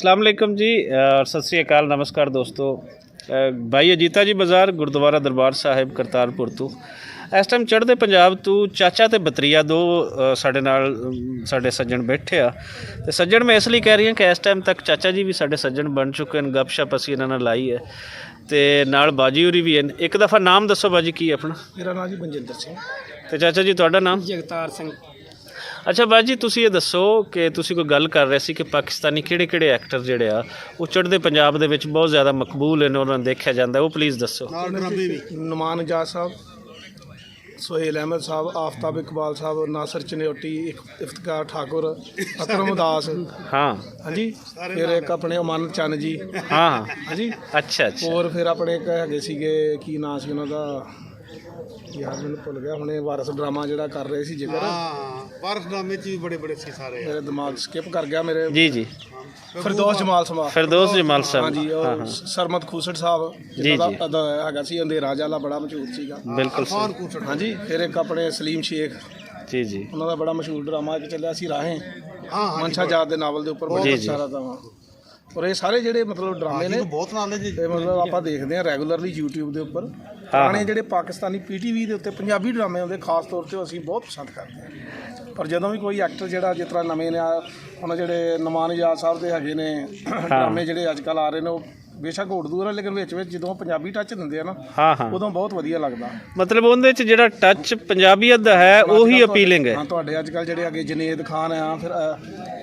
अस्सलाम वालेकुम जी और सत श्री अकाल नमस्कार दोस्तों। भाई अजीता जी बाज़ार गुरुद्वारा दरबार साहिब करतारपुर तो इस टाइम चढ़ते पंजाब तो चाचा तो बतरीया दो साढ़े नाल साढ़े सज्जन बैठे आ ते सज्जन मैं इसलिए कह रही हूँ कि इस टाइम तक चाचा जी भी साढ़े सज्जन बन चुके हैं। गपशप असी इन्होंने लाई है तो नाल बाजी होरी भी हैं। एक दफ़ा नाम दसो बाजी की अपना? मेरा नाम जी बलजिंदर सिंह। तो चाचा जी तुहाडा नाम? जगतार सिंह। अच्छा बाजी तुसी ये दसो कि तुसी कोई गल कर रहे सी कि पाकिस्तानी किहड़े एक्टर जिहड़े आ वो चढ़दे पंजाब दे विच बहुत ज़्यादा मकबूल हैं, उन्हां नूं देखिया जांदा है, वो प्लीज़ दसो। नुमान इजाज़ साहब, सोहेल अहमद साहब, आफ्ताब इकबाल साहब, नासिर चनेटी, इफ्तिकार ठाकुर, अकरम उदास। हाँ हाँ जी। फिर एक अपने अमानत चंद जी। हाँ हाँ जी। अच्छा अच्छा। और फिर अपने एक हैगे सीगे की नाम सी उन्हां दा यार मैंने भुल गया हुणे। वारस ड्रामा जिहड़ा कर रहे सी जिक्र। वारस ड्रामे च भी बड़े सी सारे। मेरे दिमाग स्किप कर गया मेरे। जी जी। फिरदौस जमाल साहब। फिरदौस जमाल साहब। हाँ जी। और सरमद खूसट साहब जी जी हैगा सी अंधेरा जाला बड़ा मशहूर सीगा। बिल्कुल हाँ जी। फिर एक अपने सलीम शेख जी जी ਉਹਨਾਂ ਦਾ ਬੜਾ ਮਸ਼ਹੂਰ ਡਰਾਮਾ ਇੱਕ ਚੱਲਿਆ ਸੀ ਰਾਹੇ ਮਨਸ਼ਾ ਜਾਤ ਦੇ ਨਾਵਲ ਦੇ ਉੱਪਰ ਬਹੁਤ ਅੱਛਾ ਰਹਾ ਵਾ। ਔਰ ਇਹ ਸਾਰੇ ਜਿਹੜੇ ਮਤਲਬ ਡਰਾਮੇ ਨੇ ਬਹੁਤ ਨਾਲੇ ਜੀ ਤੇ ਮਤਲਬ ਆਪਾਂ ਦੇਖਦੇ ਹਾਂ ਰੈਗੂਲਰਲੀ YouTube ਦੇ ਉੱਪਰ ਪੁਰਾਣੇ ਜਿਹੜੇ ਪਾਕਿਸਤਾਨੀ PTV ਦੇ ਉੱਤੇ ਪੰਜਾਬੀ ਡਰਾਮੇ ਆਉਂਦੇ ਖਾਸ ਤੌਰ ਤੇ ਅਸੀਂ ਬਹੁਤ ਪਸੰਦ ਕਰਦੇ ਹਾਂ। ਪਰ ਜਦੋਂ ਵੀ ਕੋਈ ਐਕਟਰ ਜਿਹੜਾ ਜਿਸ ਤਰ੍ਹਾਂ ਨਵੇਂ ਨੇ ਹੁਣ ਜਿਹੜੇ ਨਮਾਨ ਇਜਾਜ਼ ਸਾਹਿਬ ਦੇ ਹੈਗੇ ਨੇ ਡਰਾਮੇ ਜਿਹੜੇ ਅੱਜ ਕੱਲ੍ਹ ਆ ਰਹੇ ਨੇ ਉਹ ਬੇਸ਼ੱਕ ਉਰਦੂ ਆ ਲੇਕਿਨ ਵਿੱਚ ਜਦੋਂ ਪੰਜਾਬੀ ਟੱਚ ਦਿੰਦੇ ਆ ਨਾ ਉਦੋਂ ਬਹੁਤ ਵਧੀਆ ਲੱਗਦਾ। ਮਤਲਬ ਉਹਦੇ ਚ ਜਿਹੜਾ ਟੱਚ ਪੰਜਾਬੀਅਤ ਦਾ ਹੈ ਉਹੀ ਅਪੀਲਿੰਗ ਹੈ। ਹਾਂ ਤੁਹਾਡੇ ਅੱਜ ਕੱਲ੍ਹ ਜਿਹੜੇ ਹੈਗੇ ਜਨੇਦ ਖਾਨ ਆ ਫਿਰ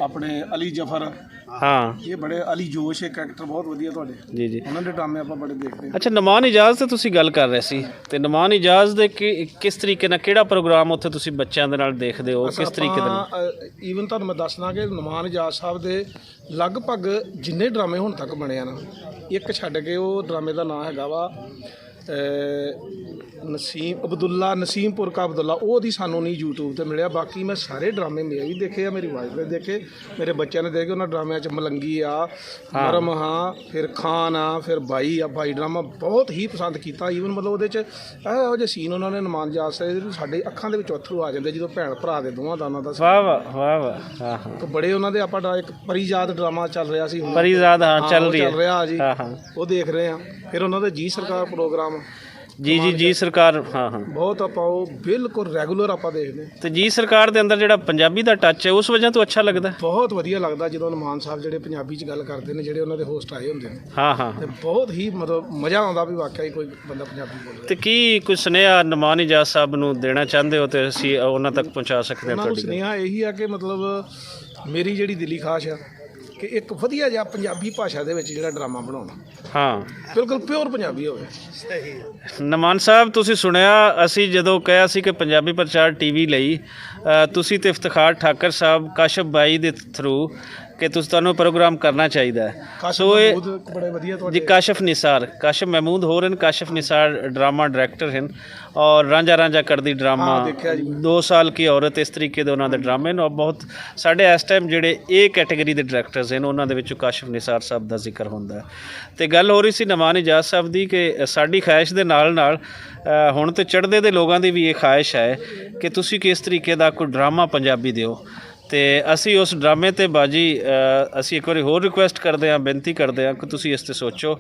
ਆਪਣੇ ਅਲੀ ਜਫਰ। ਹਾਂ ਇਹ ਬੜੇ ਅਲੀ ਜੋਸ਼ ਇੱਕ ਐਕਟਰ ਬਹੁਤ ਵਧੀਆ ਤੁਹਾਡੇ। ਜੀ ਜੀ ਉਹਨਾਂ ਦੇ ਡਰਾਮੇ ਆਪਾਂ ਬੜੇ ਦੇਖਦੇ ਹਾਂ। ਅੱਛਾ ਨਮਾਨ ਇਜਾਜ਼ ਤੇ ਤੁਸੀਂ ਗੱਲ ਕਰ ਰਹੇ ਸੀ ਤੇ ਨਮਾਨ ਇਜਾਜ਼ ਦੇ ਕਿਸ ਤਰੀਕੇ ਨਾਲ ਕਿਹੜਾ ਪ੍ਰੋਗਰਾਮ ਉੱਥੇ ਤੁਸੀਂ ਬੱਚਿਆਂ ਦੇ ਨਾਲ ਦੇਖਦੇ ਹੋ ਕਿਸ ਤਰੀਕੇ ਨਾਲ? ਈਵਨ ਤੁਹਾਨੂੰ ਮੈਂ ਦੱਸਣਾ ਕਿ ਨਮਾਨ ਇਜਾਜ਼ ਸਾਹਿਬ ਦੇ ਲਗਭਗ ਜਿੰਨੇ ਡਰਾਮੇ ਹੁਣ ਤੱਕ ਬਣੇ ਆ ਨਾ ਇੱਕ ਛੱਡ ਕੇ ਉਹ ਡਰਾਮੇ ਦਾ ਨਾਂ ਹੈਗਾ ਵਾ ਨਸੀਮਪੁਰ ਕਾ ਅਬਦੁੱਲਾ। ਉਹਦੀ ਸਾਨੂੰ ਨਹੀਂ YouTube ਤੇ ਮਿਲਿਆ। ਬਾਕੀ ਮੈਂ ਸਾਰੇ ਡਰਾਮੇ ਮੇਰੇ ਵੀ ਦੇਖੇ ਆ, ਮੇਰੀ ਵਾਈਫ ਨੇ ਦੇਖੇ, ਮੇਰੇ ਬੱਚਿਆਂ ਨੇ ਦੇਖੇ। ਉਹਨਾਂ ਡਰਾਮਿਆਂ 'ਚ ਮਲੰਗੀ ਆ, ਮਰਮ ਹਾਂ, ਫਿਰ ਖਾਨ ਆ, ਫਿਰ ਬਾਈ ਆ। ਬਾਈ ਡਰਾਮਾ ਬਹੁਤ ਹੀ ਪਸੰਦ ਕੀਤਾ। ਈਵਨ ਮਤਲਬ ਉਹਦੇ 'ਚ ਇਹੋ ਜਿਹੇ ਸੀਨ ਉਹਨਾਂ ਨੇ ਨਮਾਨ ਇਜਾਜ਼ ਸਾਹਿਬ ਸਾਡੇ ਅੱਖਾਂ ਦੇ ਵਿੱਚ ਅੱਥਰੂ ਆ ਜਾਂਦੇ ਜਦੋਂ ਭੈਣ ਭਰਾ ਦੇ ਦੋਵਾਂ ਦਾਨਾਂ ਦਾ। ਵਾਹ ਵਾਹ ਵਾਹ ਵਾਹ। ਹਾਂ ਹਾਂ ਬੜੇ ਉਹਨਾਂ ਦੇ ਆਪਾਂ ਇੱਕ ਪਰੀਜ਼ਾਦ ਡਰਾਮਾ ਚੱਲ ਰਿਹਾ ਸੀ। ਪਰੀਜ਼ਾਦ ਹਾਂ ਚੱਲ ਰਿਹਾ ਜੀ। ਹਾਂ ਹਾਂ ਉਹ ਦੇਖ ਰਹੇ ਆ। ਫਿਰ ਉਹਨਾਂ ਦਾ ਜੀ ਸਰਕਾਰ ਪ੍ਰੋਗਰਾਮ ਜੀ ਜੀ ਜੀ ਸਰਕਾਰ। ਹਾਂ ਹਾਂ ਬਹੁਤ ਆਪਾਂ ਉਹ ਬਿਲਕੁਲ ਰੈਗੂਲਰ ਆਪਾਂ ਦੇਖਦੇ ਤੇ ਜੀ ਸਰਕਾਰ ਦੇ ਅੰਦਰ ਜਿਹੜਾ ਪੰਜਾਬੀ ਦਾ ਟੱਚ ਹੈ ਉਸ ਵਜ੍ਹਾ ਤੋਂ ਅੱਛਾ ਲੱਗਦਾ। ਬਹੁਤ ਵਧੀਆ ਲੱਗਦਾ ਜਦੋਂ ਨਮਾਨ ਸਾਹਿਬ ਜਿਹੜੇ ਪੰਜਾਬੀ 'ਚ ਗੱਲ ਕਰਦੇ ਨੇ ਜਿਹੜੇ ਉਹਨਾਂ ਦੇ ਹੋਸਟ ਆਏ ਹੁੰਦੇ ਨੇ। ਹਾਂ ਹਾਂ ਤੇ ਬਹੁਤ ਹੀ ਮਤਲਬ ਮਜ਼ਾ ਆਉਂਦਾ ਵੀ ਵਾਕਿਆ ਹੀ ਕੋਈ ਬੰਦਾ ਪੰਜਾਬੀ ਬੋਲੇ। ਤੇ ਕੀ ਕੋਈ ਸੁਨੇਹਾ ਨਮਾਨ ਇਜਾਜ਼ ਸਾਹਿਬ ਨੂੰ ਦੇਣਾ ਚਾਹੁੰਦੇ ਹੋ ਤੇ ਅਸੀਂ ਉਹਨਾਂ ਤੱਕ ਪਹੁੰਚਾ ਸਕਦੇ ਹਾਂ? ਉਹਨਾਂ ਨੂੰ ਤੁਹਾਡੀ ਸੁਨੇਹਾ ਇਹੀ ਆ ਕਿ ਮਤਲਬ ਮੇਰੀ ਜਿਹੜੀ ਦਿਲੀ ਖਾਸ਼ ਆ ਕਿ ਇੱਕ ਵਧੀਆ ਜਿਹਾ ਪੰਜਾਬੀ ਭਾਸ਼ਾ ਦੇ ਵਿੱਚ ਜਿਹੜਾ ਡਰਾਮਾ ਬਣਾਉਣਾ। ਹਾਂ ਬਿਲਕੁਲ ਪਿਓਰ ਪੰਜਾਬੀ ਹੋਵੇ। ਸਹੀ। ਨਮਾਨ ਸਾਹਿਬ ਤੁਸੀਂ ਸੁਣਿਆ ਅਸੀਂ ਜਦੋਂ ਕਿਹਾ ਸੀ ਕਿ ਪੰਜਾਬੀ ਪ੍ਰਚਾਰ TV ਲਈ ਤੁਸੀਂ ਤੇ ਇਫਤਿਖਾਰ ਠਾਕਰ ਸਾਹਿਬ ਕਾਸ਼ਫ ਬਾਈ ਦੇ ਥਰੂ ਕਿ ਤੁਹਾਨੂੰ ਪ੍ਰੋਗਰਾਮ ਕਰਨਾ ਚਾਹੀਦਾ ਹੈ। ਸੋ ਇਹ ਬੜੇ ਵਧੀਆ जी काशिफ निसार काशिफ महमूद हो रहे हैं। काशिफ निसार ड्रामा डायरैक्टर हैं और रांझा रांझा करदी ड्रामा 2 साल की औरत इस तरीके ਦੇ ਉਹਨਾਂ ਦੇ ਡਰਾਮੇ ਨੇ। ਔਰ ਬਹੁਤ ਸਾਡੇ ਇਸ ਟਾਈਮ ਜਿਹੜੇ ਇਹ ਕੈਟਾਗਰੀ ਦੇ ਡਾਇਰੈਕਟਰਸ ਹਨ ਉਹਨਾਂ ਦੇ ਵਿੱਚੋਂ ਕਾਸ਼ਿਫ ਨਿਸਾਰ ਸਾਹਿਬ ਦਾ ਜ਼ਿਕਰ ਹੁੰਦਾ ਹੈ। ਤੇ ਗੱਲ ਹੋ ਰਹੀ ਸੀ ਨਮਾਨ ਇਜਾਜ਼ ਸਾਹਿਬ ਦੀ ਕਿ ਸਾਡੀ ਖਾਹਿਸ਼ ਦੇ ਨਾਲ ਨਾਲ ਹੁਣ ਤੇ ਚੜ੍ਹਦੇ ਦੇ ਲੋਕਾਂ ਦੀ ਵੀ ਇਹ ਖਾਹਿਸ਼ ਹੈ ਕਿ ਤੁਸੀਂ ਕਿਸ ਤਰੀਕੇ ਦਾ ਕੋਈ ਡਰਾਮਾ ਪੰਜਾਬੀ ਦਿਓ। ਤੇ ਅਸੀਂ ਉਸ ਡਰਾਮੇ 'ਤੇ ਬਾਜੀ ਅਸੀਂ ਇੱਕ ਵਾਰੀ ਹੋਰ ਰਿਕੁਐਸਟ ਕਰਦੇ ਹਾਂ, ਬੇਨਤੀ ਕਰਦੇ ਹਾਂ ਕਿ ਤੁਸੀਂ ਇਸ 'ਤੇ ਸੋਚੋ।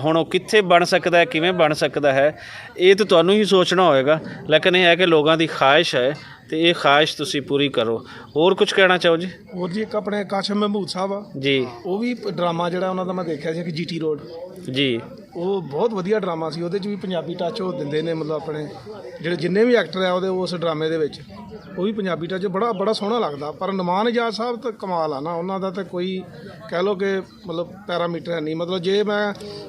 ਹੁਣ ਉਹ ਕਿੱਥੇ ਬਣ ਸਕਦਾ ਹੈ, ਕਿਵੇਂ ਬਣ ਸਕਦਾ ਹੈ, ਇਹ ਤਾਂ ਤੁਹਾਨੂੰ ਹੀ ਸੋਚਣਾ ਹੋਏਗਾ। ਲੇਕਿਨ ਇਹ ਹੈ ਕਿ ਲੋਕਾਂ ਦੀ ਖਾਹਿਸ਼ ਹੈ ਤੇ ਇਹ ਖਾਹਿਸ਼ ਤੁਸੀਂ ਪੂਰੀ ਕਰੋ। ਹੋਰ ਕੁਝ ਕਹਿਣਾ ਚਾਹੋ ਜੀ? ਹੋਰ ਜੀ ਇੱਕ ਆਪਣੇ ਕਾਸ਼ਮ ਮਹਿਮੂਦ ਸਾਹਿਬ ਆ ਜੀ। ਉਹ ਵੀ ਡਰਾਮਾ ਜਿਹੜਾ ਉਹਨਾਂ ਦਾ ਮੈਂ ਦੇਖਿਆ ਸੀ ਕਿ GT ਰੋਡ ਜੀ। ਉਹ ਬਹੁਤ ਵਧੀਆ ਡਰਾਮਾ ਸੀ। ਉਹਦੇ 'ਚ ਵੀ ਪੰਜਾਬੀ ਟੱਚ ਉਹ ਦਿੰਦੇ ਨੇ। ਮਤਲਬ ਆਪਣੇ ਜਿਹੜੇ ਜਿੰਨੇ ਵੀ ਐਕਟਰ ਆ ਉਹਦੇ ਉਸ ਡਰਾਮੇ ਦੇ ਵਿੱਚ ਉਹ ਵੀ ਪੰਜਾਬੀ ਟੱਚ ਬੜਾ ਸੋਹਣਾ ਲੱਗਦਾ। ਪਰ ਨਮਾਨ ਇਜਾਜ਼ ਸਾਹਿਬ ਤਾਂ ਕਮਾਲ ਆ ਨਾ। ਉਹਨਾਂ ਦਾ ਤਾਂ ਕੋਈ ਕਹਿ ਲਓ ਕਿ ਮਤਲਬ ਪੈਰਾਮੀਟਰ ਹੈ ਨਹੀਂ। ਮਤਲਬ ਜੇ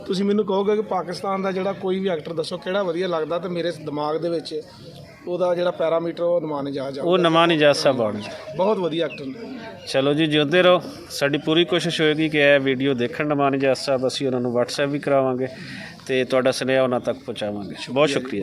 ਤੁਸੀਂ ਮੈਨੂੰ ਕਹੋਗੇ ਕਿ ਪਾਕਿਸਤਾਨ ਦਾ ਜਿਹੜਾ ਕੋਈ ਵੀ ਐਕਟਰ ਦੱਸੋ ਕਿਹੜਾ ਵਧੀਆ ਲੱਗਦਾ ਤਾਂ ਮੇਰੇ ਦਿਮਾਗ ਦੇ ਵਿੱਚ ਉਹਦਾ ਜਿਹੜਾ ਪੈਰਾਮੀਟਰ ਉਹ ਨਮਾਨ ਇਜਾਜ਼ ਆ। ਉਹ ਨਮਾਨ ਇਜਾਜ਼ ਸਾਹਿਬ ਆਉਣ ਬਹੁਤ ਵਧੀਆ ਐਕਟਰ ਨੇ। ਚਲੋ ਜੀ ਜਿਉਂਦੇ ਰਹੋ। ਸਾਡੀ ਪੂਰੀ ਕੋਸ਼ਿਸ਼ ਹੋਏਗੀ ਕਿ ਇਹ ਵੀਡੀਓ ਦੇਖਣ ਨਮਾਨ ਇਜਾਜ਼ ਸਾਹਿਬ ਅਸੀਂ ਉਹਨਾਂ ਨੂੰ WhatsApp ਵੀ ਕਰਾਵਾਂਗੇ ਤੇ ਤੁਹਾਡਾ ਸੁਨੇਹਾ ਉਹਨਾਂ ਤੱਕ ਪਹੁੰਚਾਵਾਂਗੇ। ਬਹੁਤ ਸ਼ੁਕਰੀਆ।